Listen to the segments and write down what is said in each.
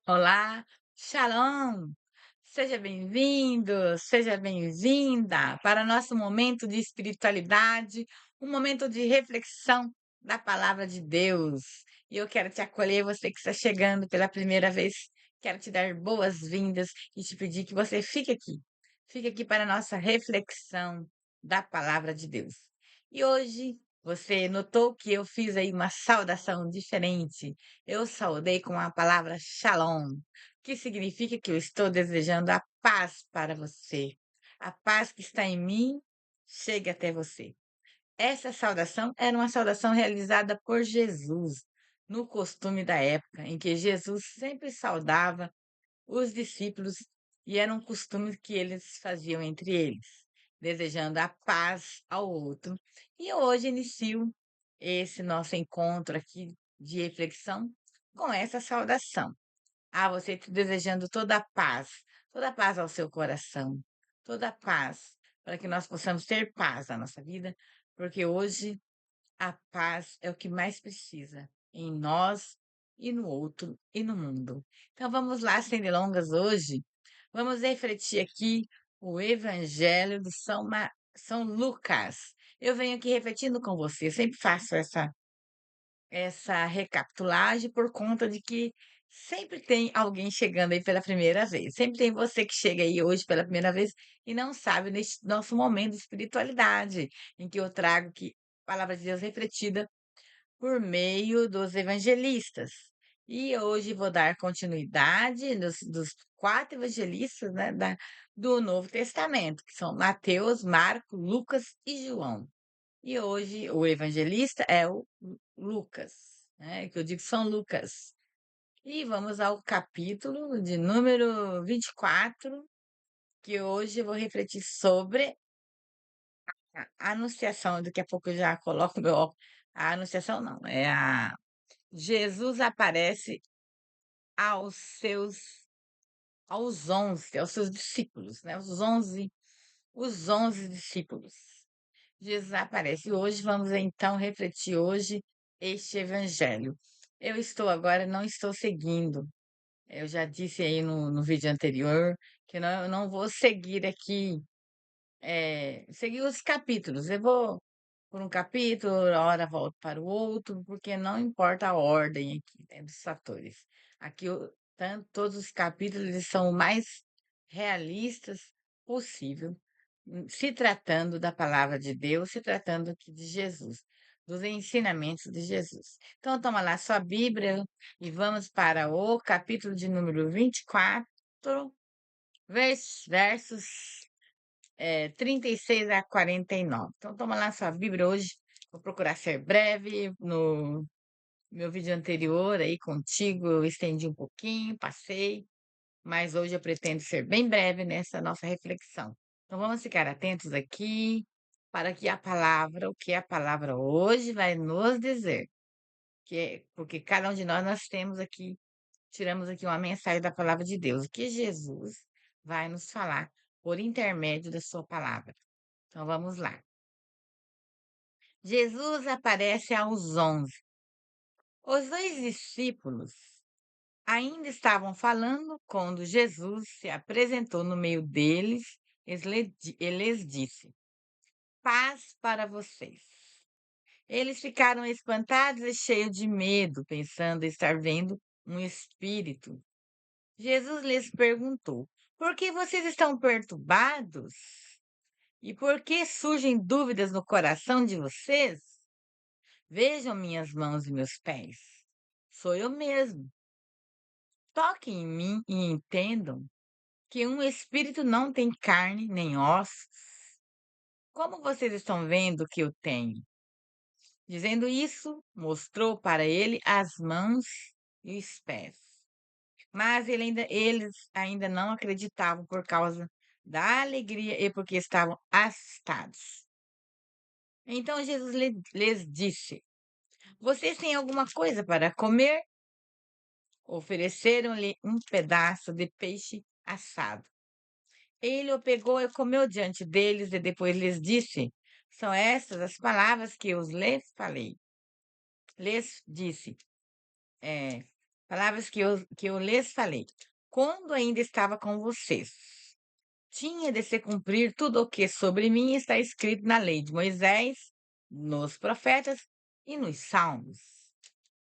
Olá, Shalom! Seja bem-vindo, seja bem-vinda para nosso momento de espiritualidade, um momento de reflexão da palavra de Deus. E eu quero te acolher, você que está chegando pela primeira vez, quero te dar boas-vindas e te pedir que você fique aqui para a nossa reflexão da palavra de Deus. E hoje você notou que eu fiz aí uma saudação diferente. Eu saudei com a palavra Shalom, que significa que eu estou desejando a paz para você. A paz que está em mim chegue até você. Essa saudação era uma saudação realizada por Jesus, no costume da época, em que Jesus sempre saudava os discípulos e era um costume que eles faziam entre eles, desejando a paz ao outro. E hoje inicio esse nosso encontro aqui de reflexão com essa saudação. A você te desejando toda a paz ao seu coração, toda a paz, para que nós possamos ter paz na nossa vida, porque hoje a paz é o que mais precisa em nós e no outro e no mundo. Então vamos lá, sem delongas, hoje vamos refletir aqui o Evangelho de São Lucas. Eu venho aqui refletindo com você, eu sempre faço essa recapitulagem por conta de que sempre tem alguém chegando aí pela primeira vez. Sempre tem você que chega aí hoje pela primeira vez e não sabe neste nosso momento de espiritualidade, em que eu trago que a palavra de Deus refletida por meio dos evangelistas. E hoje vou dar continuidade dos 4 evangelistas, né, do Novo Testamento, que são Mateus, Marcos, Lucas e João. E hoje o evangelista é o Lucas, né, que eu digo São Lucas. E vamos ao capítulo de número 24, que hoje eu vou refletir sobre a anunciação. Daqui a pouco eu já coloco meu óculos. A anunciação não, é a Jesus aparece aos seus aos 11, aos seus discípulos, né, os onze discípulos. Jesus aparece. E hoje vamos então refletir hoje este evangelho. Eu estou agora não estou seguindo, eu já disse aí no vídeo anterior, que eu não vou seguir aqui, seguir os capítulos. Eu vou por um capítulo, a hora volto para o outro, porque não importa a ordem aqui, né, dos fatores. Aqui, todos os capítulos eles são o mais realistas possível, se tratando da palavra de Deus, se tratando aqui de Jesus, dos ensinamentos de Jesus. Então, toma lá sua Bíblia e vamos para o capítulo de número 24, versos 36 a 49. Então, toma lá sua Bíblia hoje. Vou procurar ser breve. No meu vídeo anterior aí contigo, eu estendi um pouquinho, passei, mas hoje eu pretendo ser bem breve nessa nossa reflexão. Então, vamos ficar atentos aqui para que o que a palavra hoje vai nos dizer. Porque cada um de nós temos aqui, tiramos aqui uma mensagem da palavra de Deus, que Jesus vai nos falar por intermédio da sua palavra. Então vamos lá. Jesus aparece aos 11. Os 2 discípulos ainda estavam falando quando Jesus se apresentou no meio deles. Ele lhes disse: Paz para vocês. Eles ficaram espantados e cheios de medo, pensando estar vendo um espírito. Jesus lhes perguntou: Por que vocês estão perturbados? E por que surgem dúvidas no coração de vocês? Vejam minhas mãos e meus pés. Sou eu mesmo. Toquem em mim e entendam que um espírito não tem carne nem ossos. Como vocês estão vendo que eu tenho? Dizendo isso, mostrou para ele as mãos e os pés. Mas eles ainda não acreditavam por causa da alegria e porque estavam assustados. Então Jesus lhes disse: Vocês têm alguma coisa para comer? Ofereceram-lhe um pedaço de peixe assado. Ele o pegou e comeu diante deles, e depois lhes disse: São estas as palavras que eu lhes falei. Lhes disse: é, palavras que eu lhes falei, quando ainda estava com vocês. Tinha de se cumprir tudo o que sobre mim está escrito na lei de Moisés, nos profetas e nos salmos.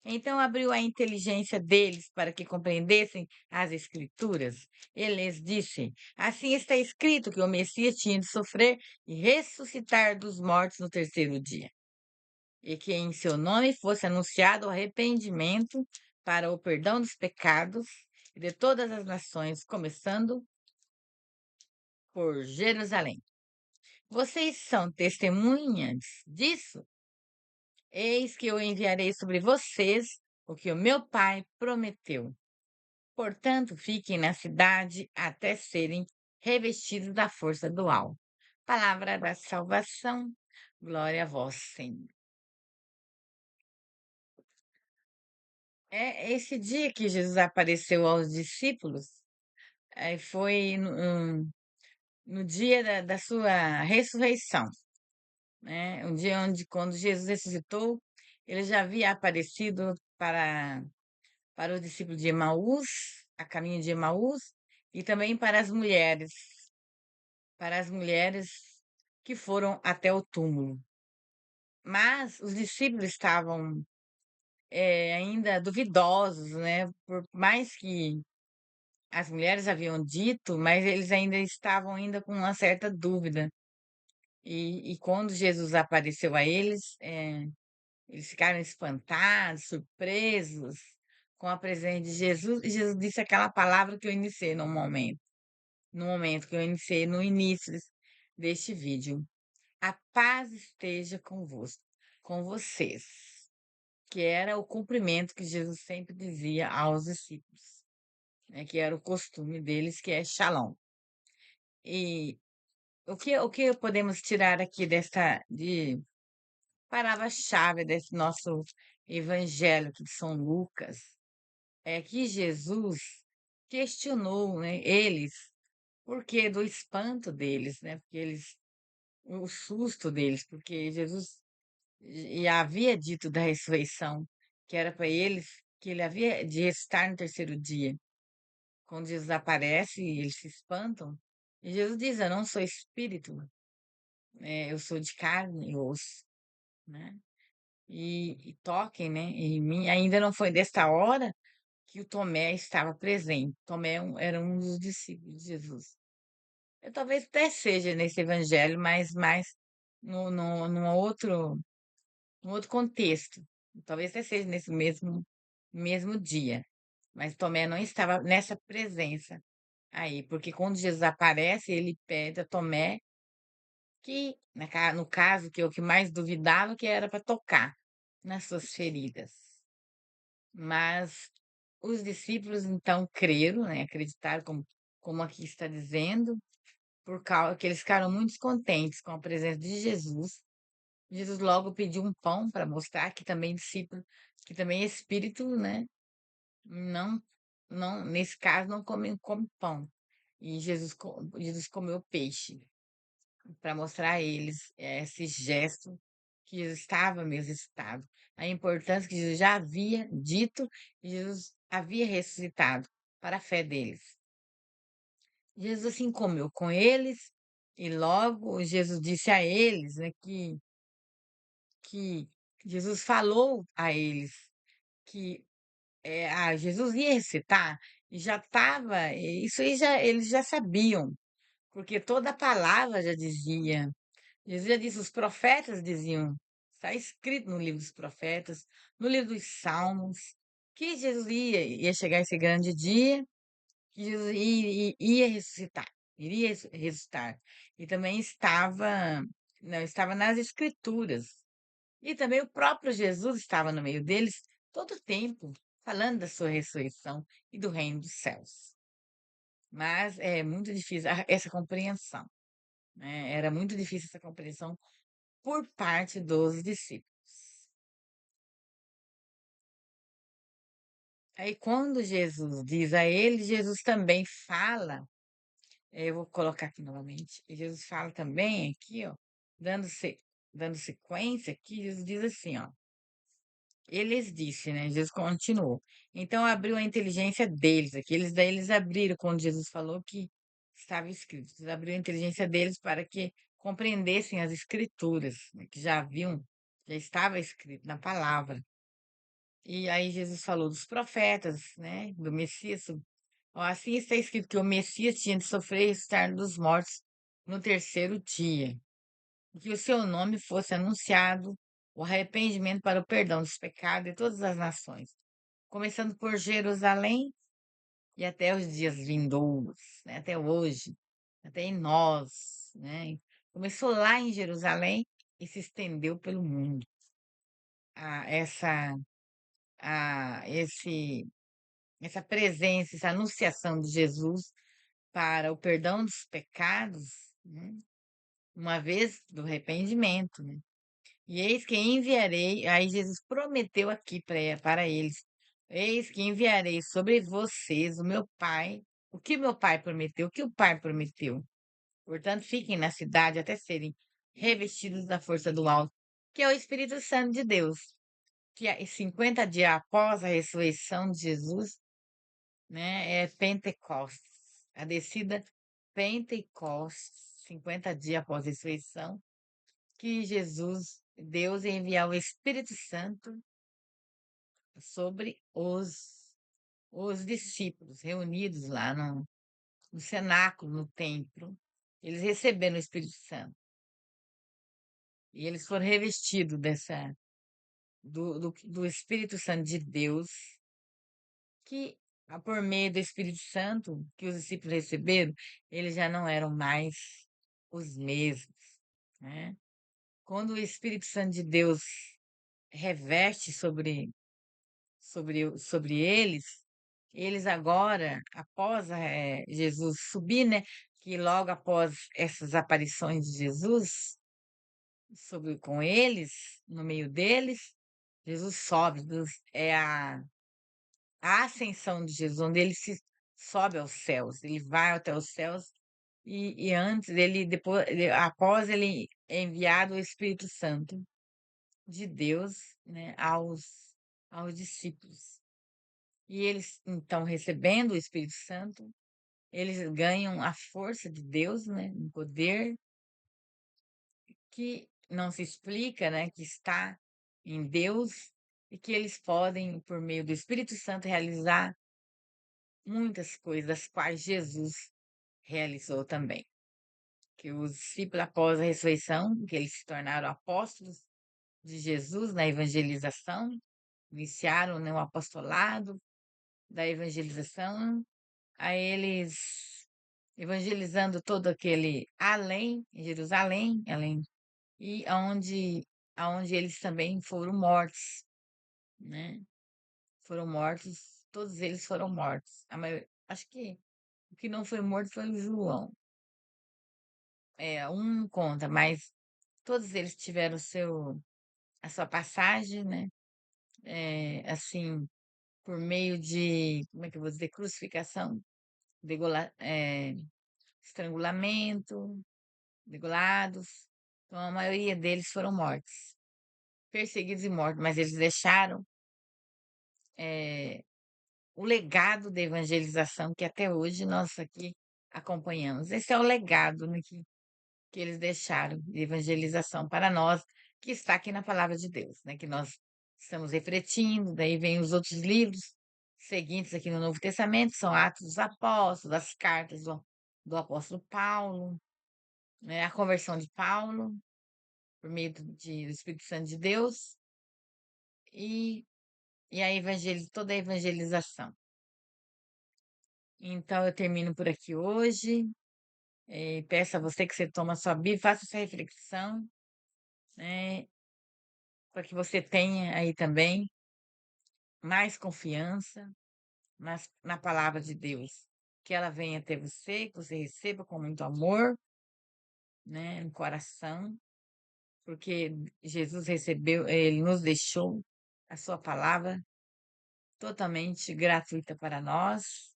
Então abriu a inteligência deles para que compreendessem as Escrituras. Ele lhes disse: Assim está escrito que o Messias tinha de sofrer e ressuscitar dos mortos no terceiro dia, e que em seu nome fosse anunciado o arrependimento para o perdão dos pecados e de todas as nações, começando por Jerusalém. Vocês são testemunhas disso? Eis que eu enviarei sobre vocês o que o meu Pai prometeu. Portanto, fiquem na cidade até serem revestidos da força do alto. Palavra da salvação. Glória a vós, Senhor. É esse dia que Jesus apareceu aos discípulos, foi no dia da sua ressurreição, né? Um dia onde, quando Jesus ressuscitou, ele já havia aparecido para os discípulos de Emaús, a caminho de Emaús, e também para as mulheres que foram até o túmulo. Mas os discípulos estavam ainda duvidosos, né? Por mais que as mulheres haviam dito, mas eles ainda estavam ainda com uma certa dúvida. E quando Jesus apareceu a eles, eles ficaram espantados, surpresos com a presença de Jesus. E Jesus disse aquela palavra que eu iniciei no momento que eu iniciei no início deste vídeo. A paz esteja convosco, com vocês, que era o cumprimento que Jesus sempre dizia aos discípulos, né, que era o costume deles, que é Shalom. E o que podemos tirar aqui de palavra-chave desse nosso evangelho aqui de São Lucas é que Jesus questionou, né, eles, porque do espanto deles, né, porque eles, o susto deles, porque Jesus e havia dito da ressurreição, que era para eles, que ele havia de ressuscitar no terceiro dia. Quando Jesus aparece, eles se espantam. E Jesus diz: Eu não sou espírito, eu sou de carne e osso, né? E toquem, né, em mim. Ainda não foi desta hora que o Tomé estava presente. Tomé era um dos discípulos de Jesus. Eu talvez até seja nesse evangelho, mas mais num outro contexto. Talvez até seja nesse mesmo dia. Mas Tomé não estava nessa presença aí, porque quando Jesus aparece, ele pede a Tomé que, no caso, que é o que mais duvidava, que era para tocar nas suas feridas. Mas os discípulos então creram, né, acreditaram, como aqui está dizendo, por causa que eles ficaram muito contentes com a presença de Jesus. Jesus logo pediu um pão para mostrar que também discípulo, que também espírito, né, não, não, nesse caso não come pão. E Jesus comeu peixe para mostrar a eles esse gesto que Jesus estava mesmo excitado. A importância que Jesus já havia dito e Jesus havia ressuscitado para a fé deles. Jesus assim comeu com eles e logo Jesus disse a eles, né, que Jesus falou a eles que Jesus ia ressuscitar e já estava, isso aí eles já sabiam, porque toda a palavra já dizia. Jesus já disse, os profetas diziam, está escrito no livro dos profetas, no livro dos Salmos, que Jesus ia chegar esse grande dia, que Jesus ia ressuscitar, iria ressuscitar. E também estava nas Escrituras. E também o próprio Jesus estava no meio deles todo o tempo, falando da sua ressurreição e do reino dos céus. Mas é muito difícil essa compreensão, né? Era muito difícil essa compreensão por parte dos discípulos. Aí, quando Jesus diz a ele, Jesus também fala, eu vou colocar aqui novamente, e Jesus fala também aqui, ó, dando sequência aqui, Jesus diz assim, ó, Ele lhes disse, né? Jesus continuou. Então abriu a inteligência deles aqui. Daí eles abriram quando Jesus falou que estava escrito. Eles abriram a inteligência deles para que compreendessem as escrituras, né, que já haviam, já estava escrito na palavra. E aí Jesus falou dos profetas, né? Do Messias. Ó, assim está escrito que o Messias tinha de sofrer e ressuscitar dos mortos no terceiro dia, e que o seu nome fosse anunciado, o arrependimento para o perdão dos pecados de todas as nações, começando por Jerusalém e até os dias vindouros, né? Até hoje, até em nós, né? Começou lá em Jerusalém e se estendeu pelo mundo. A, essa, essa presença, essa anunciação de Jesus para o perdão dos pecados, né? Uma vez do arrependimento, né? E eis que enviarei, aí Jesus prometeu aqui para eles: eis que enviarei sobre vocês o meu Pai, o que meu Pai prometeu, o que o Pai prometeu. Portanto, fiquem na cidade até serem revestidos da força do alto, que é o Espírito Santo de Deus, que 50 dias após a ressurreição de Jesus, né, é Pentecostes, a descida Pentecostes, 50 dias após a ressurreição, que Jesus, Deus, ia enviar o Espírito Santo sobre os discípulos reunidos lá no cenáculo, no templo. Eles receberam o Espírito Santo. E eles foram revestidos do Espírito Santo de Deus, que por meio do Espírito Santo que os discípulos receberam, eles já não eram mais os mesmos, né? Quando o Espírito Santo de Deus reveste sobre eles, eles agora, após Jesus subir, né? Que logo após essas aparições de Jesus com eles, no meio deles, Jesus sobe, é a ascensão de Jesus, onde ele se sobe aos céus, ele vai até os céus e antes após ele é enviado o Espírito Santo de Deus, né, aos discípulos. E eles, então, recebendo o Espírito Santo, eles ganham a força de Deus, né, um poder que não se explica, né, que está em Deus e que eles podem, por meio do Espírito Santo, realizar muitas coisas, das quais Jesus realizou também. Que os discípulos, após a ressurreição, que eles se tornaram apóstolos de Jesus na evangelização, iniciaram, né, o apostolado da evangelização, a eles evangelizando todo aquele além, em Jerusalém, além, e aonde eles também foram mortos, né? Foram mortos, todos eles foram mortos. Acho que o que não foi morto foi o João. Um conta, mas todos eles tiveram a sua passagem, né? Assim, por meio de, como é que eu vou dizer, crucificação, estrangulamento, degolados. Então, a maioria deles foram mortos, perseguidos e mortos, mas eles deixaram o legado da evangelização que até hoje nós aqui acompanhamos. Esse é o legado, né, que eles deixaram de evangelização para nós, que está aqui na palavra de Deus, né, que nós estamos refletindo. Daí vem os outros livros seguintes aqui no Novo Testamento, são Atos dos Apóstolos, as cartas do apóstolo Paulo, né, a conversão de Paulo, por meio do Espírito Santo de Deus, e, toda a evangelização. Então, eu termino por aqui hoje. Peço a você que você tome a sua Bíblia, faça essa reflexão, né, para que você tenha aí também mais confiança na palavra de Deus. Que ela venha até você, que você receba com muito amor, né, no coração, porque Jesus recebeu, ele nos deixou a sua palavra totalmente gratuita para nós.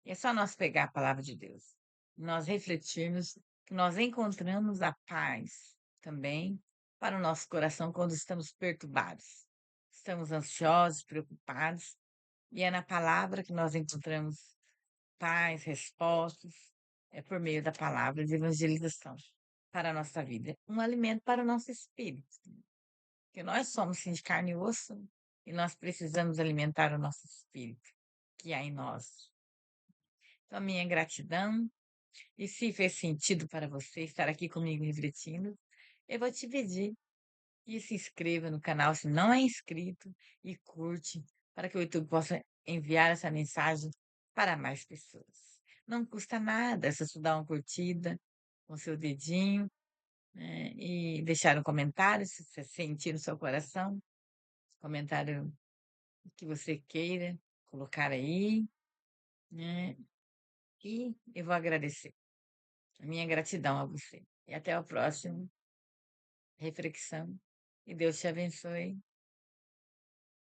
E é só nós pegar a palavra de Deus, nós refletirmos, que nós encontramos a paz também para o nosso coração quando estamos perturbados, estamos ansiosos, preocupados, e é na palavra que nós encontramos paz, respostas, é por meio da palavra de evangelização para a nossa vida, um alimento para o nosso espírito, porque nós somos sim de carne e osso e nós precisamos alimentar o nosso espírito que há em nós. Então, a minha gratidão, e se fez sentido para você estar aqui comigo refletindo, eu vou te pedir que se inscreva no canal se não é inscrito e curte para que o YouTube possa enviar essa mensagem para mais pessoas. Não custa nada, é só dar uma curtida com seu dedinho, né, e deixar um comentário se você sentir no seu coração, comentário que você queira colocar aí, né? E eu vou agradecer. A minha gratidão a você. E até o próximo reflexão. E Deus te abençoe.